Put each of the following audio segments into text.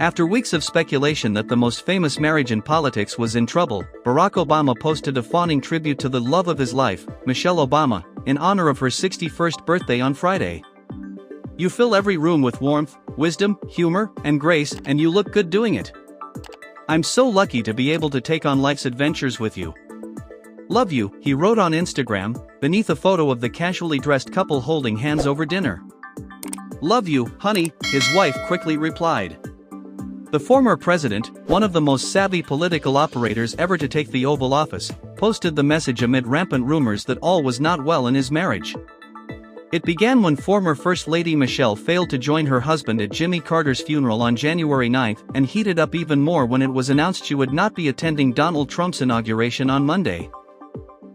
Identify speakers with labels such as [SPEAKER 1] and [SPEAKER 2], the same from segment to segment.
[SPEAKER 1] After weeks of speculation that the most famous marriage in politics was in trouble, Barack Obama posted a fawning tribute to the love of his life, Michelle Obama, in honor of her 61st birthday on Friday. "You fill every room with warmth, wisdom, humor, and grace, and you look good doing it. I'm so lucky to be able to take on life's adventures with you. Love you," he wrote on Instagram, beneath a photo of the casually dressed couple holding hands over dinner. "Love you, honey," his wife quickly replied. The former president, one of the most savvy political operators ever to take the Oval Office, posted the message amid rampant rumors that all was not well in his marriage. It began when former First Lady Michelle failed to join her husband at Jimmy Carter's funeral on January 9 and heated up even more when it was announced she would not be attending Donald Trump's inauguration on Monday.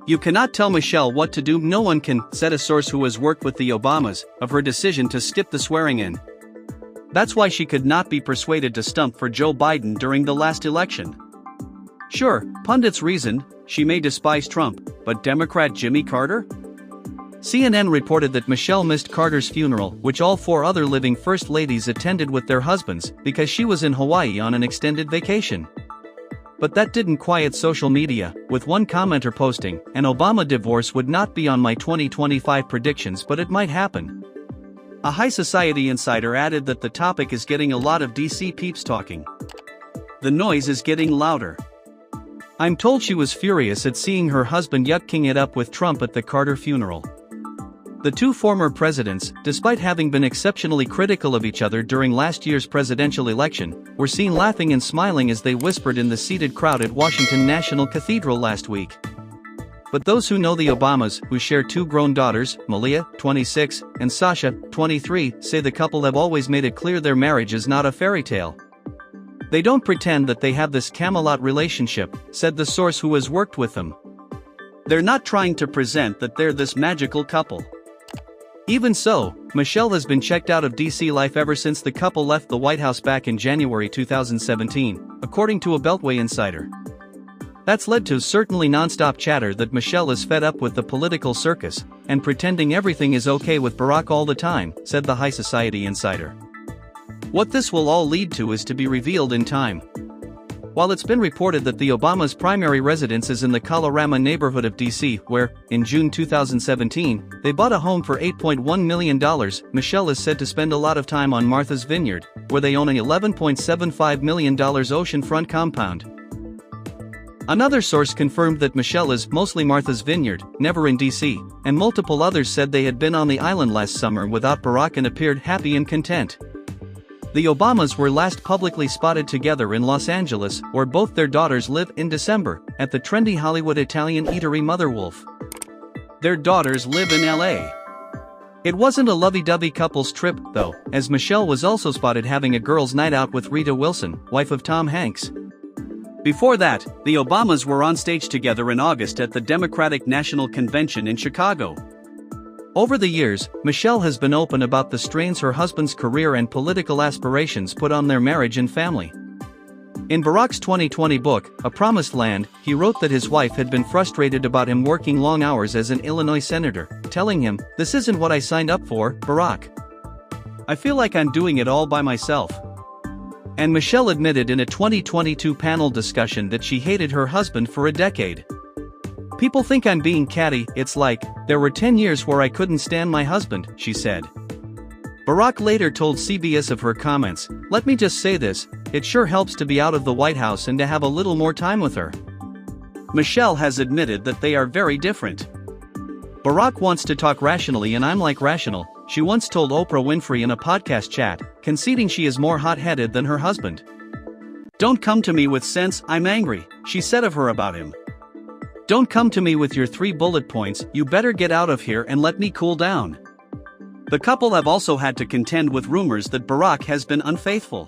[SPEAKER 1] "You cannot tell Michelle what to do, no one can," said a source who has worked with the Obamas, of her decision to skip the swearing-in. That's why she could not be persuaded to stump for Joe Biden during the last election. Sure, pundits reasoned, she may despise Trump, but Democrat Jimmy Carter? CNN reported that Michelle missed Carter's funeral, which all four other living first ladies attended with their husbands, because she was in Hawaii on an extended vacation. But that didn't quiet social media, with one commenter posting, "An Obama divorce would not be on my 2025 predictions, but it might happen." A high society insider added that the topic is getting a lot of DC peeps talking. "The noise is getting louder. I'm told she was furious at seeing her husband yucking it up with Trump at the Carter funeral." The two former presidents, despite having been exceptionally critical of each other during last year's presidential election, were seen laughing and smiling as they whispered in the seated crowd at Washington National Cathedral last week. But those who know the Obamas, who share two grown daughters, Malia, 26, and Sasha, 23, say the couple have always made it clear their marriage is not a fairy tale. "They don't pretend that they have this Camelot relationship," said the source who has worked with them. "They're not trying to present that they're this magical couple." Even so, Michelle has been checked out of DC life ever since the couple left the White House back in January 2017, according to a Beltway insider. That's led to certainly non-stop chatter that Michelle is fed up with the political circus, and pretending everything is okay with Barack all the time, said the high society insider. What this will all lead to is to be revealed in time. While it's been reported that the Obamas' primary residence is in the Colorama neighborhood of DC, where, in June 2017, they bought a home for $8.1 million, Michelle is said to spend a lot of time on Martha's Vineyard, where they own a $11.75 million oceanfront compound. Another source confirmed that Michelle is mostly Martha's Vineyard, never in DC, and multiple others said they had been on the island last summer without Barack and appeared happy and content. The Obamas were last publicly spotted together in Los Angeles, where both their daughters live, in December, at the trendy Hollywood Italian eatery Mother Wolf. Their daughters live in LA. It wasn't a lovey-dovey couple's trip, though, as Michelle was also spotted having a girls' night out with Rita Wilson, wife of Tom Hanks. Before that, the Obamas were on stage together in August at the Democratic National Convention in Chicago. Over the years, Michelle has been open about the strains her husband's career and political aspirations put on their marriage and family. In Barack's 2020 book, A Promised Land, he wrote that his wife had been frustrated about him working long hours as an Illinois senator, telling him, "This isn't what I signed up for, Barack. I feel like I'm doing it all by myself." And Michelle admitted in a 2022 panel discussion that she hated her husband for a decade. "People think I'm being catty, it's like, there were 10 years where I couldn't stand my husband," she said. Barack later told CBS of her comments, "Let me just say this, it sure helps to be out of the White House and to have a little more time with her." Michelle has admitted that they are very different. "Barack wants to talk rationally and I'm like rational," she once told Oprah Winfrey in a podcast chat, conceding she is more hot-headed than her husband. "Don't come to me with sense, I'm angry," she said of her about him. "Don't come to me with your 3 bullet points, you better get out of here and let me cool down." The couple have also had to contend with rumors that Barack has been unfaithful.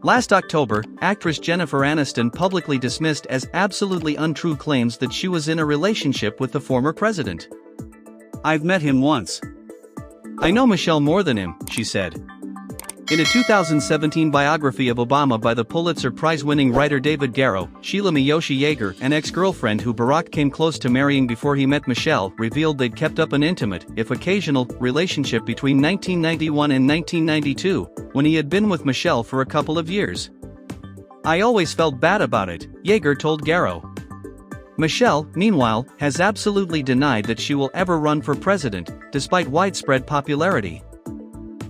[SPEAKER 1] Last October, actress Jennifer Aniston publicly dismissed as absolutely untrue claims that she was in a relationship with the former president. "I've met him once. I know Michelle more than him," she said. In a 2017 biography of Obama by the Pulitzer Prize-winning writer David Garrow, Sheila Miyoshi Yeager, an ex-girlfriend who Barack came close to marrying before he met Michelle, revealed they'd kept up an intimate, if occasional, relationship between 1991 and 1992, when he had been with Michelle for a couple of years. "I always felt bad about it," Yeager told Garrow. Michelle, meanwhile, has absolutely denied that she will ever run for president, despite widespread popularity.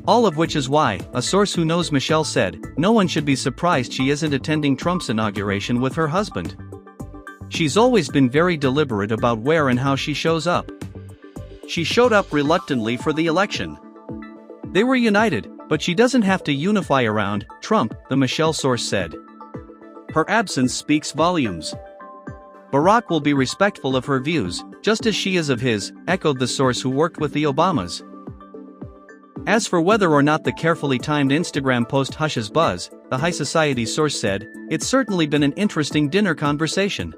[SPEAKER 1] All of which is why, a source who knows Michelle said, no one should be surprised she isn't attending Trump's inauguration with her husband. She's always been very deliberate about where and how she shows up. She showed up reluctantly for the election. They were united, but she doesn't have to unify around Trump, the Michelle source said. Her absence speaks volumes. Barack will be respectful of her views, just as she is of his, echoed the source who worked with the Obamas. As for whether or not the carefully timed Instagram post hushes buzz, the high society source said, "It's certainly been an interesting dinner conversation."